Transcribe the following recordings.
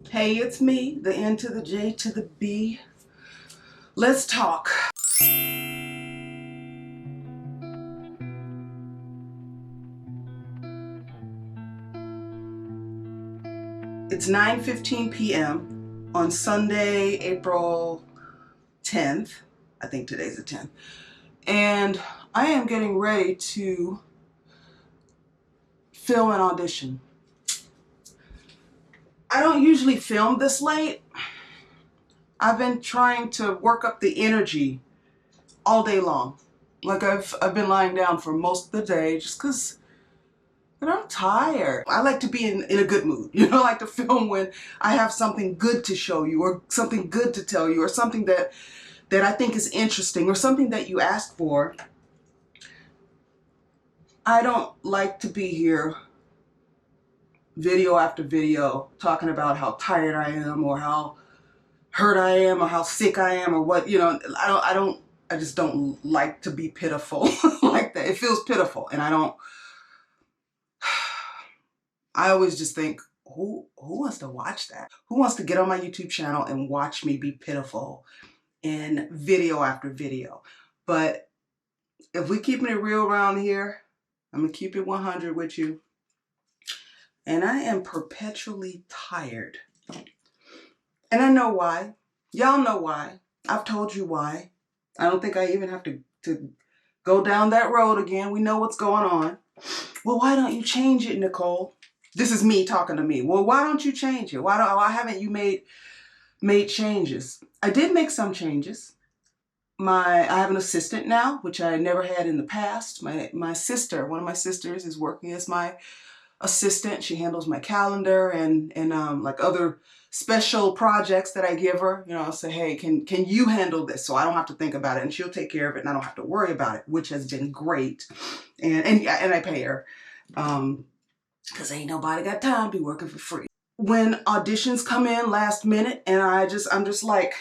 Hey, it's me, the N to the J to the B. Let's talk. It's 9:15 p.m. on Sunday, April 10th. I think today's the 10th. And I am getting ready to film an audition. I don't usually film this late. I've been trying to work up the energy all day long. Like I've been lying down for most of the day just because I'm tired. I like to be in a good mood. You know, I like to film when I have something good to show you or something good to tell you or something that I think is interesting or something that you asked for. I don't like to be here video after video talking about how tired I am or how hurt I am or how sick I am or what, you know, I just don't like to be pitiful like that. It feels pitiful and I always just think, who wants to watch that? Who wants to get on my YouTube channel and watch me be pitiful in video after video? But if we keeping it real around here, I'm gonna keep it 100 with you. And I am perpetually tired. And I know why. Y'all know why. I've told you why. I don't think I even have to go down that road again. We know what's going on. Well, why don't you change it, Nicole? This is me talking to me. Well, why don't you change it? Why haven't you made changes? I did make some changes. I have an assistant now, which I never had in the past. My sister, one of my sisters, is working as my assistant. She handles my calendar and like other special projects that I give her. You know, I'll say, hey, can you handle this? So I don't have to think about it, and she'll take care of it, and I don't have to worry about it, which has been great. And I pay her. Because ain't nobody got time to be working for free. When auditions come in last minute and I'm just like,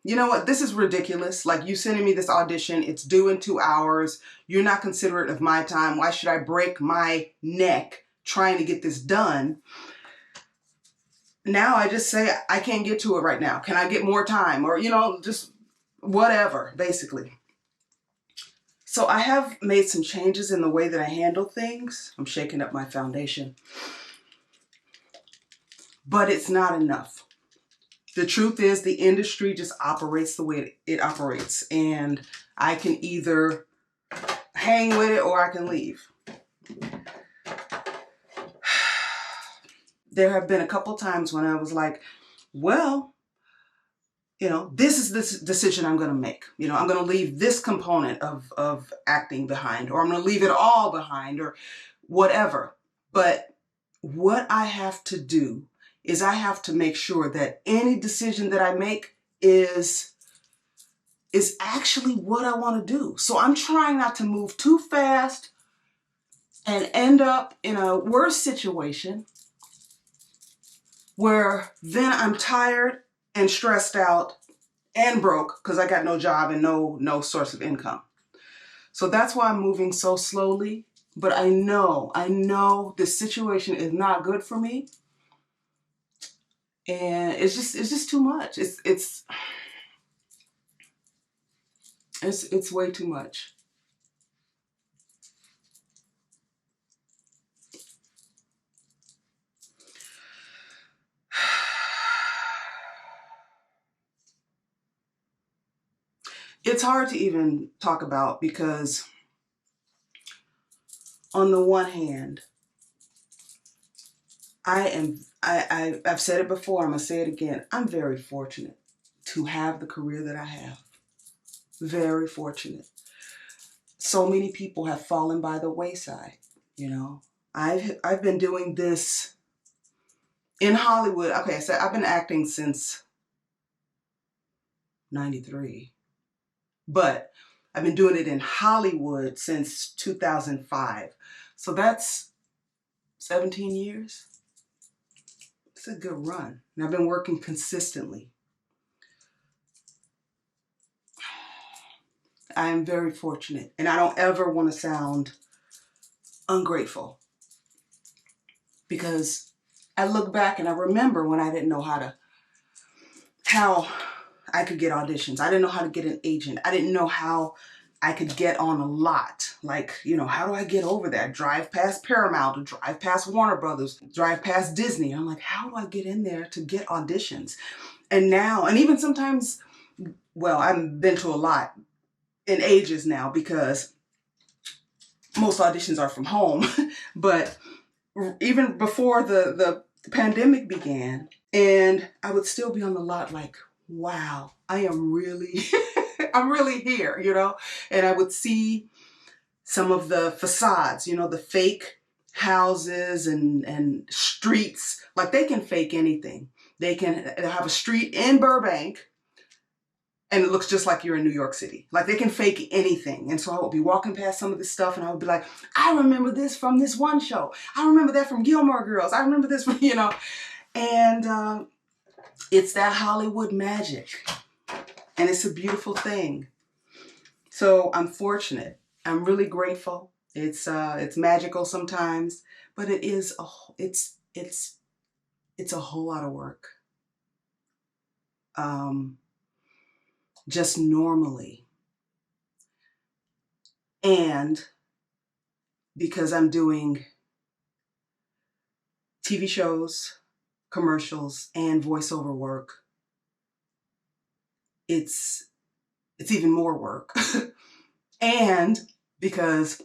you know what, this is ridiculous. Like, you sending me this audition, it's due in 2 hours. You're not considerate of my time. Why should I break my neck trying to get this done? Now I just say, I can't get to it right now. Can I get more time? Or, you know, just whatever, basically. So I have made some changes in the way that I handle things. I'm shaking up my foundation. But it's not enough. The truth is, the industry just operates the way it operates. And I can either hang with it or I can leave. There have been a couple times when I was like, well, you know, this is the decision I'm going to make. You know, I'm going to leave this component of acting behind, or I'm going to leave it all behind, or whatever. But what I have to do is I have to make sure that any decision that I make is actually what I want to do. So I'm trying not to move too fast and end up in a worse situation where then I'm tired and stressed out and broke because I got no job and no source of income. So that's why I'm moving so slowly. But I know this situation is not good for me. And it's just too much. It's way too much. It's hard to even talk about because on the one hand, I've said it before, I'm gonna say it again. I'm very fortunate to have the career that I have. Very fortunate. So many people have fallen by the wayside, you know. I've been doing this in Hollywood. Okay, so I've been acting since 93. But I've been doing it in Hollywood since 2005. So that's 17 years. It's a good run. And I've been working consistently. I am very fortunate. And I don't ever want to sound ungrateful. Because I look back and I remember when I didn't know how I could get auditions. I didn't know how to get an agent. I didn't know how I could get on a lot. Like, you know, how do I get over there? Drive past Paramount, or drive past Warner Brothers, drive past Disney. I'm like, how do I get in there to get auditions? And now, and even sometimes, well, I've been to a lot in ages now because most auditions are from home. But even before the pandemic began, and I would still be on the lot like, wow, I am really, I'm really here, you know? And I would see some of the facades, you know, the fake houses and streets. Like, they can fake anything. They can have a street in Burbank and it looks just like you're in New York City. Like, they can fake anything. And so I would be walking past some of this stuff and I would be like, I remember this from this one show. I remember that from Gilmore Girls. I remember this from, you know. And it's that Hollywood magic. And it's a beautiful thing. So I'm fortunate. I'm really grateful. It's magical sometimes, but it is it's a whole lot of work. Just normally. And because I'm doing TV shows, commercials, and voiceover work, it's even more work. And because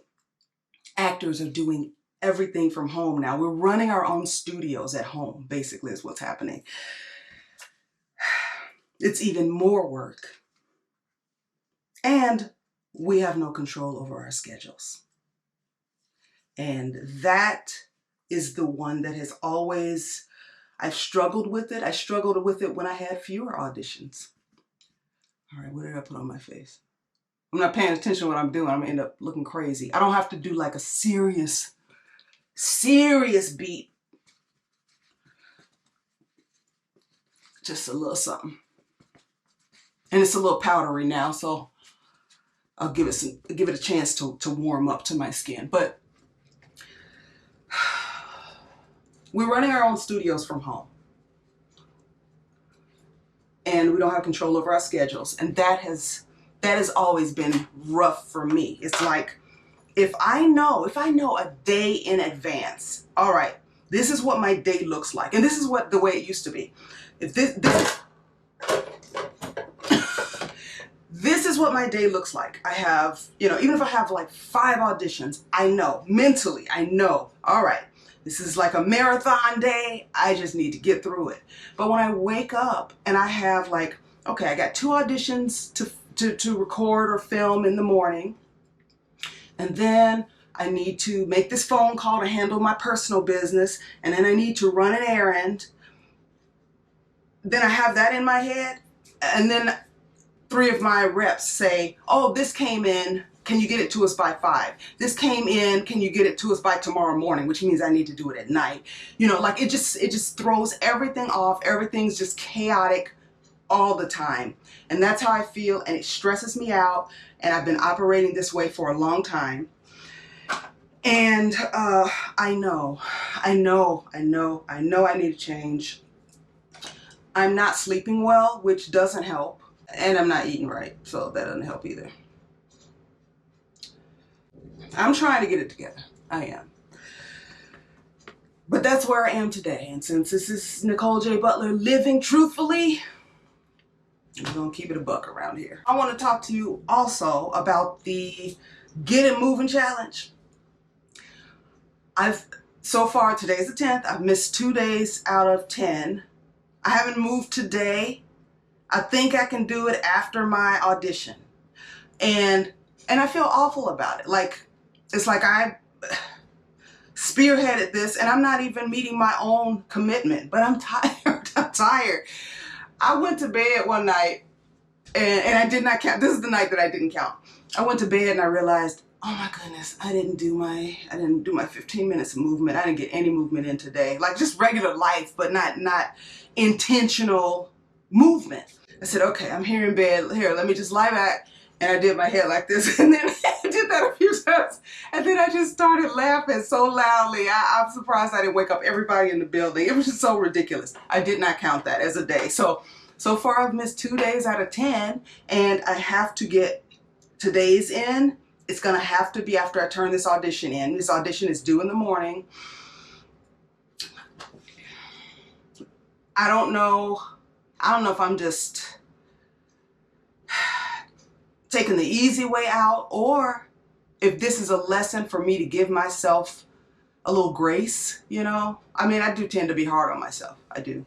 actors are doing everything from home now. We're running our own studios at home, basically, is what's happening. It's even more work. And we have no control over our schedules. And that is the one that has always, I've struggled with it. I struggled with it when I had fewer auditions. All right, what did I put on my face? I'm not paying attention to what I'm doing. I'm gonna end up looking crazy. I don't have to do like a serious beat. Just a little something. And it's a little powdery now, so I'll give it a chance to warm up to my skin. But we're running our own studios from home. And we don't have control over our schedules. And that has always been rough for me. It's like, if I know a day in advance, all right, this is what my day looks like. And this is the way it used to be. If this is what my day looks like. I have, you know, even if I have like 5 auditions, I know, mentally, I know, all right, this is like a marathon day. I just need to get through it. But when I wake up and I have like, okay, I got 2 auditions to record or film in the morning. And then I need to make this phone call to handle my personal business. And then I need to run an errand. Then I have that in my head. And then 3 of my reps say, oh, this came in. Can you get it to us by 5? This came in. Can you get it to us by tomorrow morning? Which means I need to do it at night. You know, like it just throws everything off. Everything's just chaotic all the time. And that's how I feel. And it stresses me out. And I've been operating this way for a long time. And I know I need to change. I'm not sleeping well, which doesn't help. And I'm not eating right, so that doesn't help either. I'm trying to get it together. I am. But that's where I am today. And since this is Nicole J. Butler living truthfully, I'm going to keep it a buck around here. I want to talk to you also about the Get It Moving Challenge. So far, today's the 10th. I've missed 2 days out of 10. I haven't moved today. I think I can do it after my audition. And I feel awful about it. Like, it's like I spearheaded this and I'm not even meeting my own commitment, but I'm tired. I'm tired. I went to bed one night and I did not count. This is the night that I didn't count. I went to bed and I realized, oh my goodness, I didn't do my 15 minutes of movement. I didn't get any movement in today. Like just regular life, but not intentional movement. I said, okay, I'm here in bed. Here, let me just lie back And I did my head like this, and then I did that a few times. And then I just started laughing so loudly. I'm surprised I didn't wake up everybody in the building. It was just so ridiculous. I did not count that as a day. So far I've missed 2 days out of 10, and I have to get today's in. It's gonna have to be after I turn this audition in. This audition is due in the morning. I don't know if I'm just taking the easy way out, or if this is a lesson for me to give myself a little grace, you know? I mean, I do tend to be hard on myself. I do.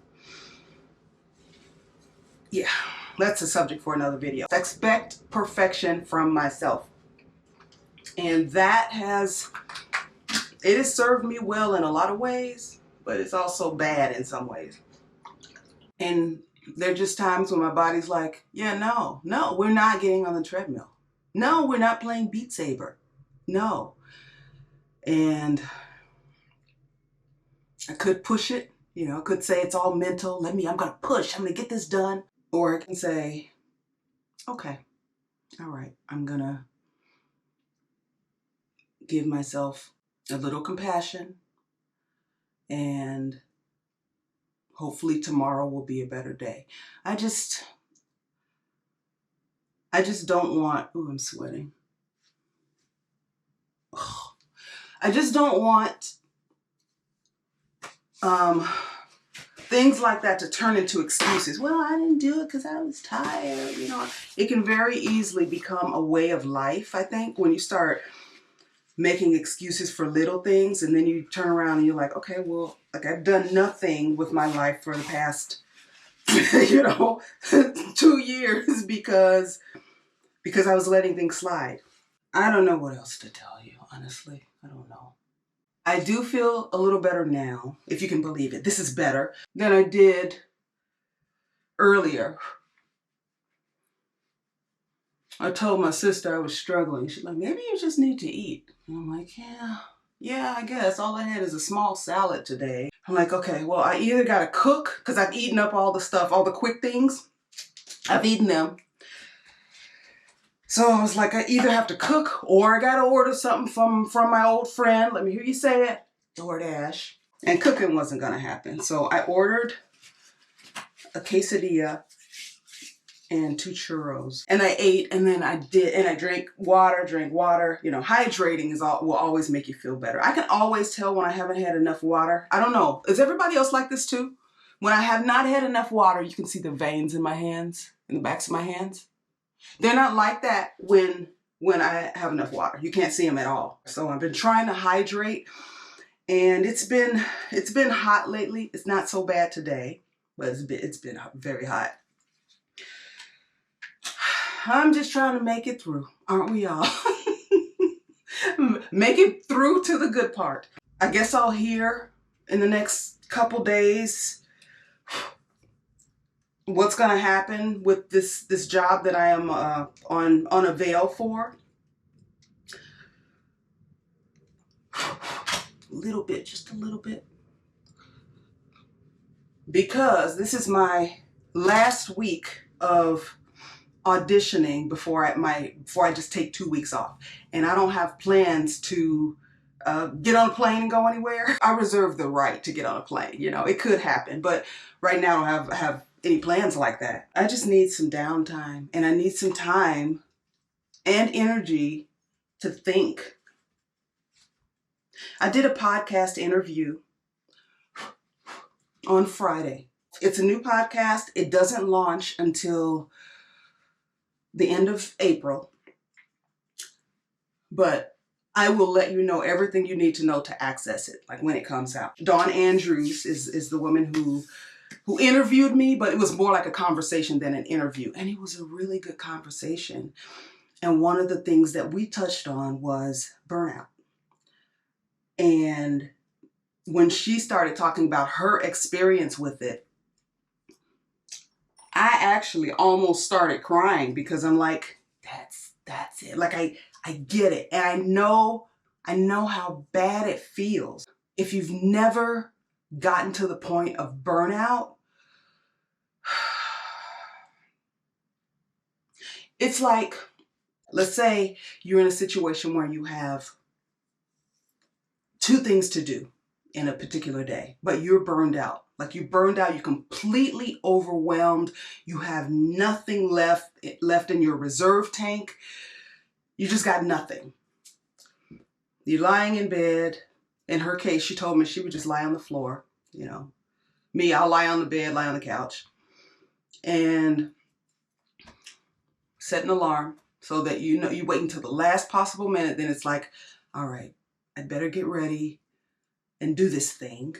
Yeah, that's a subject for another video. Expect perfection from myself. And that has served me well in a lot of ways, but it's also bad in some ways. And there are just times when my body's like, yeah, no, we're not getting on the treadmill. No, we're not playing Beat Saber. No. And I could push it, you know, I could say it's all mental. I'm gonna push, I'm gonna get this done. Or I can say, okay, all right, I'm gonna give myself a little compassion, and hopefully tomorrow will be a better day. I just don't want, ooh, I'm sweating. I just don't want things like that to turn into excuses. Well, I didn't do it because I was tired. You know, it can very easily become a way of life, I think, when you start making excuses for little things, and then you turn around and you're like, okay, well, like I've done nothing with my life for the past, you know, 2 years because I was letting things slide. I don't know what else to tell you, honestly. I don't know. I do feel a little better now, if you can believe it. This is better than I did earlier. I told my sister I was struggling. She's like, maybe you just need to eat. And I'm like, yeah, I guess. All I had is a small salad today. I'm like, okay, well, I either got to cook, because I've eaten up all the stuff, all the quick things. I've eaten them. So I was like, I either have to cook or I got to order something from my old friend. Let me hear you say it. DoorDash. And cooking wasn't going to happen. So I ordered a quesadilla and 2 churros. And I ate, and then I drank water. You know, hydrating will always make you feel better. I can always tell when I haven't had enough water. I don't know. Is everybody else like this too? When I have not had enough water, you can see the veins in my hands, in the backs of my hands. They're not like that when I have enough water. You can't see them at all. So I've been trying to hydrate, and it's been hot lately. It's not so bad today, but it's been very hot. I'm just trying to make it through, aren't we all? Make it through to the good part. I guess I'll hear in the next couple days what's gonna happen with this job that I am on a veil for. A little bit, just a little bit. Because this is my last week of auditioning before I just take 2 weeks off, and I don't have plans to get on a plane and go anywhere. I reserve the right to get on a plane. You know, it could happen, but right now I don't have any plans like that. I just need some downtime, and I need some time and energy to think. I did a podcast interview on Friday. It's a new podcast. It doesn't launch until the end of April, but I will let you know everything you need to know to access it, like when it comes out. Dawn Andrews is the woman who interviewed me, but it was more like a conversation than an interview. And it was a really good conversation. And one of the things that we touched on was burnout. And when she started talking about her experience with it, I actually almost started crying, because I'm like, that's it. Like I get it. And I know how bad it feels. If you've never gotten to the point of burnout, it's like Let's say you're in a situation where you have 2 things to do in a particular day, but you're burned out. Like you're burned out, you're completely overwhelmed, you have nothing left in your reserve tank. You just got nothing. You're lying in bed. In her case, she told me she would just lie on the floor. You know, me, I'll lie on the bed, lie on the couch, and set an alarm so that you know you wait until the last possible minute. Then it's like, all right, I better get ready and do this thing.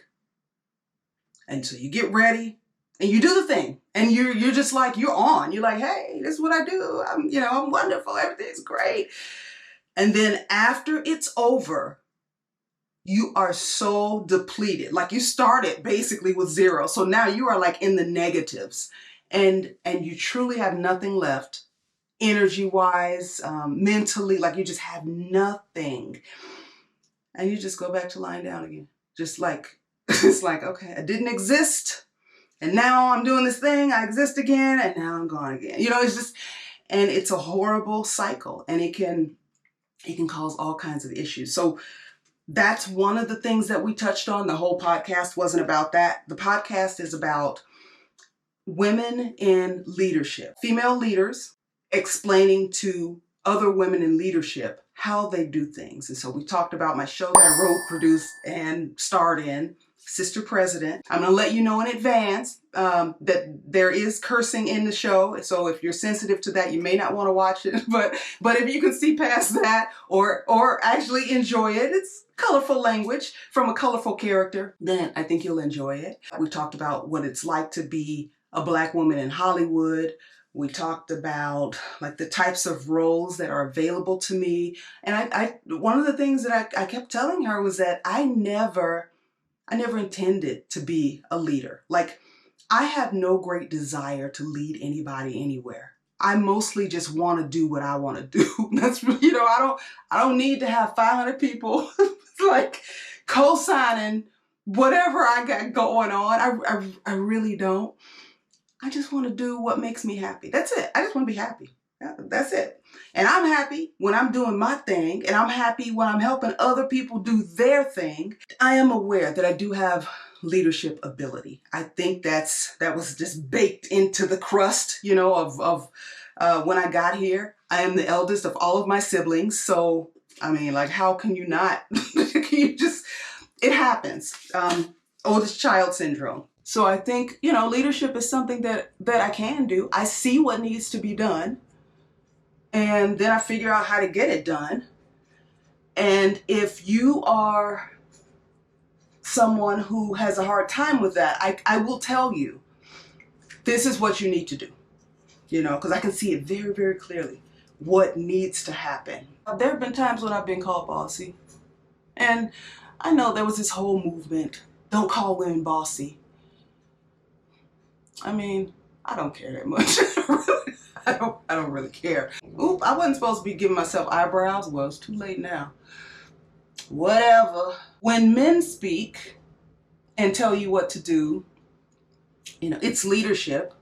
And so you get ready and you do the thing, and you're just like, you're on. You're like, hey, this is what I do. I'm wonderful. Everything's great. And then after it's over, you are so depleted. Like you started basically with 0. So now you are like in the negatives, and you truly have nothing left energy-wise, mentally, like you just have nothing. And you just go back to lying down again. Just like, it's like, okay, I didn't exist. And now I'm doing this thing. I exist again. And now I'm gone again. You know, it's just, and it's a horrible cycle, and it can cause all kinds of issues. So that's one of the things that we touched on. The whole podcast wasn't about that. The podcast is about women in leadership, female leaders explaining to other women in leadership how they do things. And so we talked about my show that I wrote, produced, and starred in, Sister President. I'm going to let you know in advance that there is cursing in the show. So if you're sensitive to that, you may not want to watch it. But if you can see past that or actually enjoy it, it's colorful language from a colorful character, then I think you'll enjoy it. We talked about what it's like to be a Black woman in Hollywood. We talked about like the types of roles that are available to me. And I one of the things that I kept telling her was that I never intended to be a leader. Like, I have no great desire to lead anybody anywhere. I mostly just want to do what I want to do. That's, you know, I don't need to have 500 people like co-signing whatever I got going on. I really don't. I just want to do what makes me happy. That's it. I just want to be happy. That's it. And I'm happy when I'm doing my thing, and I'm happy when I'm helping other people do their thing. I am aware that I do have leadership ability. I think that was just baked into the crust, you know, of when I got here. I am the eldest of all of my siblings. So, I mean, like, how can you not? It happens. Oldest child syndrome. So I think, you know, leadership is something that I can do. I see what needs to be done, and then I figure out how to get it done. And if you are someone who has a hard time with that, I will tell you, this is what you need to do, you know, because I can see it very, very clearly what needs to happen. There have been times when I've been called bossy, and I know there was this whole movement, don't call women bossy. I mean, I don't care that much. I don't really care. Oop, I wasn't supposed to be giving myself eyebrows. Well, it's too late now. Whatever. When men speak and tell you what to do, you know, it's leadership.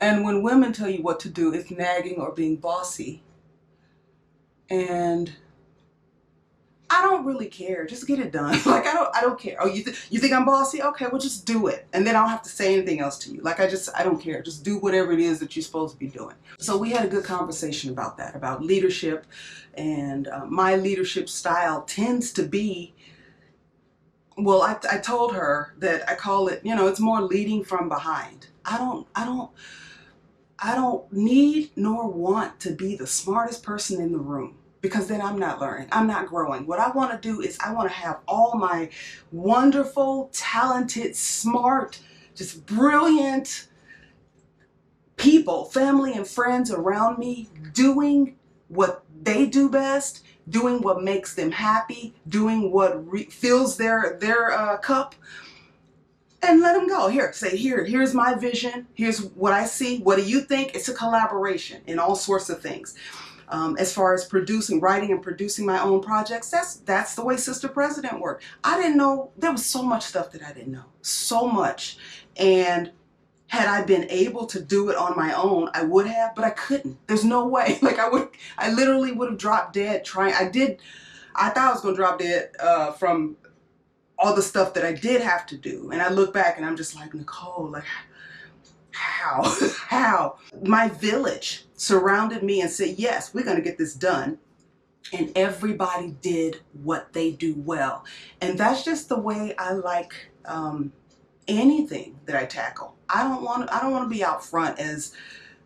And when women tell you what to do, it's nagging or being bossy. And I don't really care. Just get it done. Like, I don't care. Oh, you think I'm bossy? Okay, well, just do it. And then I don't have to say anything else to you. Like, I don't care. Just do whatever it is that you're supposed to be doing. So we had a good conversation about that, about leadership. And my leadership style tends to be, well, I told her that I call it, you know, it's more leading from behind. I don't need nor want to be the smartest person in the room, because then I'm not learning, I'm not growing. What I want to do is I want to have all my wonderful, talented, smart, just brilliant people, family and friends around me doing what they do best, doing what makes them happy, doing what fills their cup, and let them go. Here's my vision. Here's what I see. What do you think? It's a collaboration in all sorts of things. As far as writing and producing my own projects, that's the way Sister President worked. I didn't know, there was so much stuff that I didn't know, so much. And Had I been able to do it on my own, I would have, but I couldn't. There's no way. Like I literally would have dropped dead trying. I thought I was gonna drop dead from all the stuff that I did have to do. And I look back and I'm just like, Nicole, like, how? How? My village surrounded me and said, yes, we're gonna get this done. And everybody did what they do well. And that's just the way I like anything that I tackle. I don't want to be out front as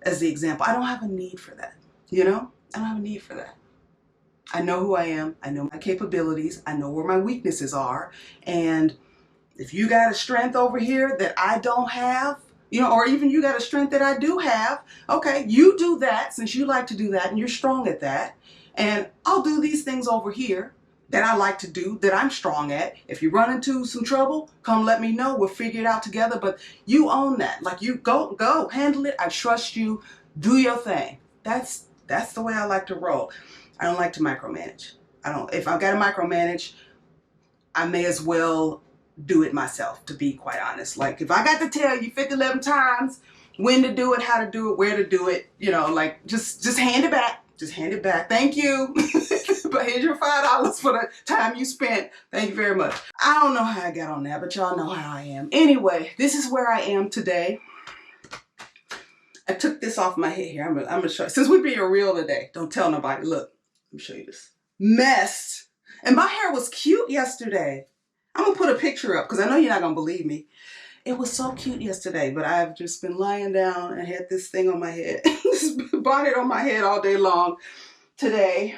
the example. I don't have a need for that. You know? I don't have a need for that. I know who I am. I know my capabilities. I know where my weaknesses are. And if you got a strength over here that I don't have, you know, or even you got a strength that I do have, okay, you do that since you like to do that and you're strong at that. And I'll do these things over here that I like to do, that I'm strong at. If you run into some trouble, come let me know. We'll figure it out together. But you own that. Like, you go, handle it. I trust you. Do your thing. That's the way I like to roll. I don't like to micromanage. If I've got to micromanage, I may as well do it myself, to be quite honest. Like, if I got to tell you 50-11 times when to do it, how to do it, where to do it, you know, like, just hand it back. Just hand it back. Thank you. But here's your $5 for the time you spent. Thank you very much. I don't know how I got on that, but y'all know how I am. Anyway, this is where I am today. I took this off my head here. I'm gonna show you. Since we're being real today, don't tell nobody. Look, let me show you this. Messed. And my hair was cute yesterday. I'm gonna put a picture up because I know you're not gonna believe me. It was so cute yesterday, but I've just been lying down and had this thing on my head, this bonnet on my head all day long today.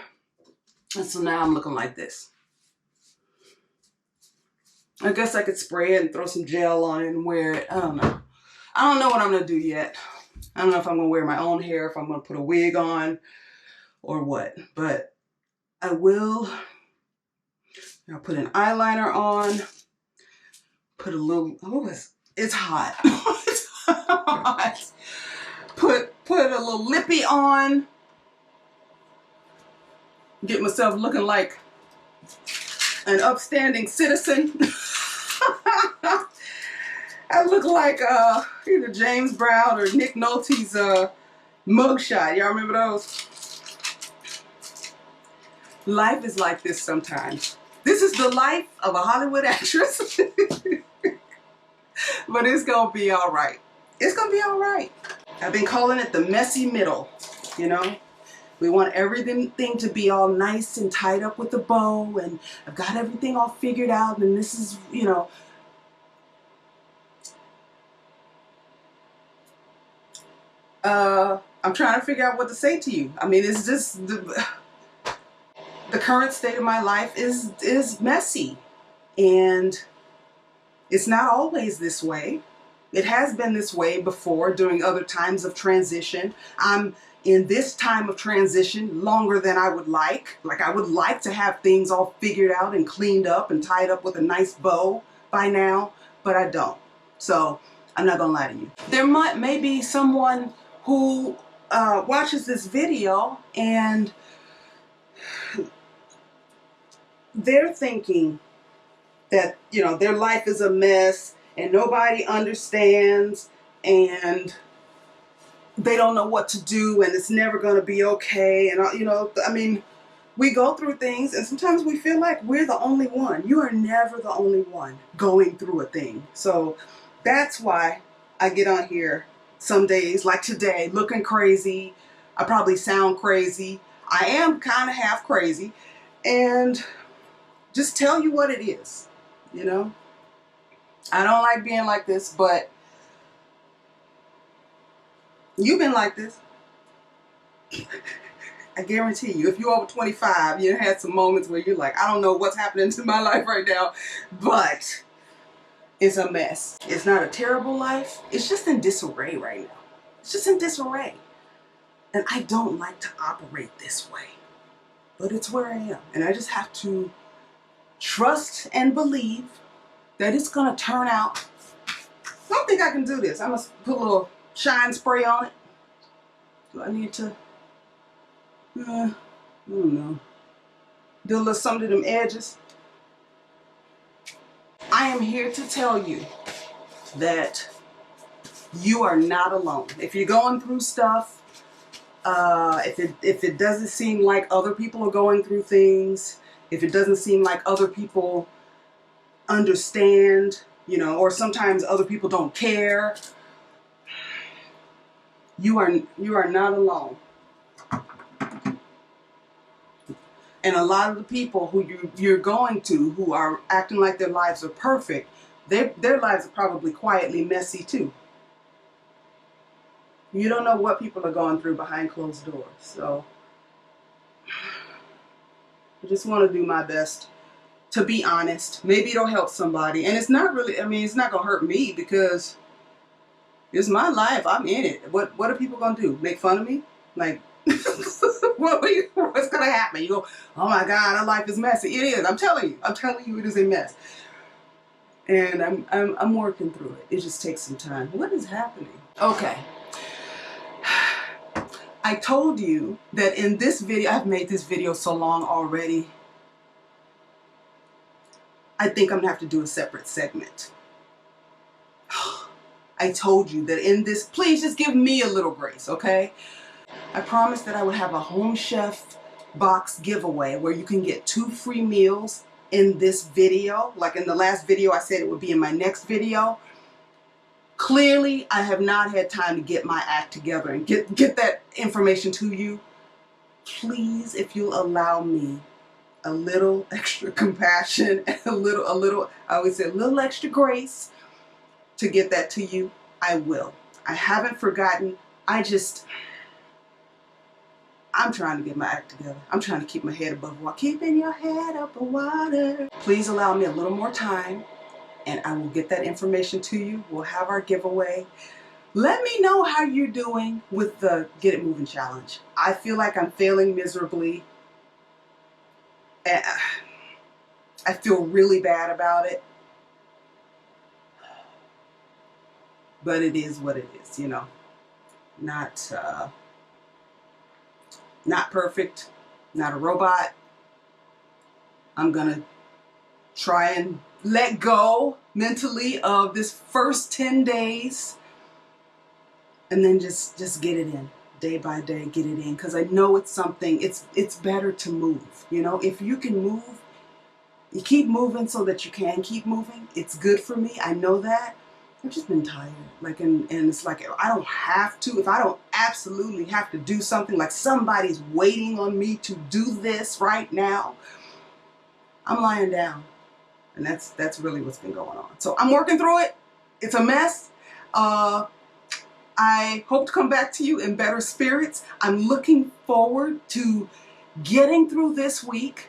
And so now I'm looking like this. I guess I could spray it and throw some gel on it and wear it. I don't know. I don't know what I'm gonna do yet. I don't know if I'm gonna wear my own hair, if I'm gonna put a wig on or what, but I will. I'll put an eyeliner on, put a little, it's hot. It's hot. Put a little lippy on. Get myself looking like an upstanding citizen. I look like either James Brown or Nick Nolte's mugshot. Y'all remember those? Life is like this sometimes. This is the life of a Hollywood actress. But it's gonna be all right. It's gonna be all right. I've been calling it the messy middle, you know? We want everything to be all nice and tied up with a bow, and I've got everything all figured out, and this is, you know. I'm trying to figure out what to say to you. I mean, it's just the current state of my life is messy, and it's not always this way. It has been this way before during other times of transition. I'm in this time of transition longer than I would like. Like, I would like to have things all figured out and cleaned up and tied up with a nice bow by now, but I don't. So I'm not gonna lie to you. There may be someone who watches this video and they're thinking that, you know, their life is a mess and nobody understands and they don't know what to do and it's never going to be okay. And, you know, I mean, we go through things and sometimes we feel like we're the only one. You are never the only one going through a thing. So that's why I get on here some days, like today, looking crazy. I probably sound crazy. I am kind of half crazy. And just tell you what it is, you know? I don't like being like this, but you've been like this. I guarantee you, if you're over 25, you had some moments where you're like, I don't know what's happening to my life right now, but it's a mess. It's not a terrible life. It's just in disarray right now. It's just in disarray. And I don't like to operate this way, but it's where I am. And I just have to trust and believe that it's gonna turn out. I don't think I can do this. I must put a little shine spray on it. Do I need to? I don't know. Do a little something to them edges. I am here to tell you that You are not alone. If you're going through stuff, if it doesn't seem like other people are going through things, if it doesn't seem like other people understand, you know, or sometimes other people don't care, you are not alone. And a lot of the people who you're going to, who are acting like their lives are perfect, their lives are probably quietly messy too. You don't know what people are going through behind closed doors. So I just want to do my best to be honest. Maybe it'll help somebody. And it's not really, I mean, it's not going to hurt me because it's my life. I'm in it. What are people going to do? Make fun of me? Like, what's going to happen? You go, oh my God, our life is messy. It is. I'm telling you it is a mess. And I'm working through it. It just takes some time. What is happening? Okay. I told you that in this video, I've made this video so long already. I think I'm gonna have to do a separate segment. I told you that in this, please just give me a little grace, okay? I promised that I would have a Home Chef box giveaway where you can get 2 free meals in this video. Like in the last video, I said it would be in my next video. Clearly, I have not had time to get my act together and get that information to you. Please, if you'll allow me a little extra compassion and a little, I always say a little extra grace to get that to you, I will. I haven't forgotten. I'm trying to get my act together. I'm trying to keep my head above water. Keeping your head above water. Please allow me a little more time and I will get that information to you. We'll have our giveaway. Let me know how you're doing with the Get It Moving Challenge. I feel like I'm failing miserably. I feel really bad about it. But it is what it is, you know. Not perfect, not a robot. I'm gonna try and let go mentally of this first 10 days and then just get it in day by day, get it in, because I know it's something, it's better to move, you know. If you can move, you keep moving so that you can keep moving. It's good for me, I know that. I've just been tired, like, and it's like, I don't have to, if I don't absolutely have to do something, like somebody's waiting on me to do this right now, I'm lying down. And that's really what's been going on. So I'm working through it. It's a mess. I hope to come back to you in better spirits. I'm looking forward to getting through this week,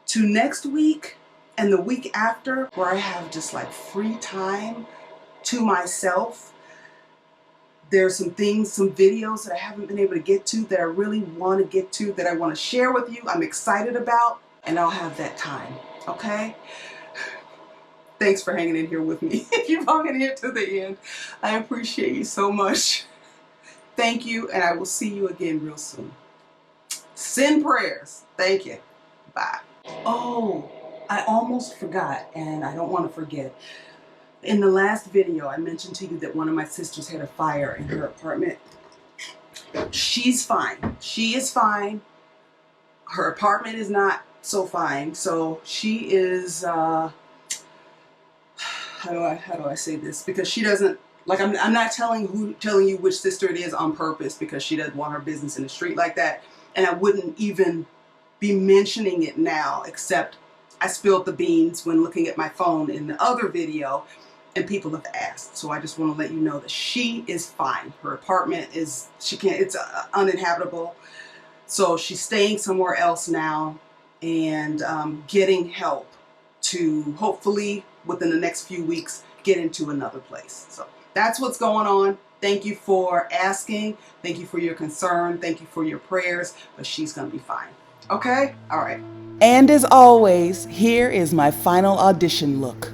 to next week, and the week after, where I have just like free time to myself. There's some things, some videos that I haven't been able to get to that I really want to get to, that I want to share with you, I'm excited about, and I'll have that time, okay? Thanks for hanging in here with me. If you've hung in here to the end, I appreciate you so much. Thank you, and I will see you again real soon. Send prayers. Thank you. Bye. Oh, I almost forgot, and I don't want to forget. In the last video, I mentioned to you that one of my sisters had a fire in her apartment. She's fine. She is fine. Her apartment is not so fine. So she is, how do I say this? Because she doesn't, like, I'm not telling you which sister it is on purpose, because she doesn't want her business in the street like that. And I wouldn't even be mentioning it now, except I spilled the beans when looking at my phone in the other video. And people have asked, so I just want to let you know that she is fine. Her apartment is, it's uninhabitable. So she's staying somewhere else now and getting help to hopefully within the next few weeks get into another place. So that's what's going on. Thank you for asking. Thank you for your concern. Thank you for your prayers. But she's going to be fine. Okay? All right. And as always, here is my final audition look.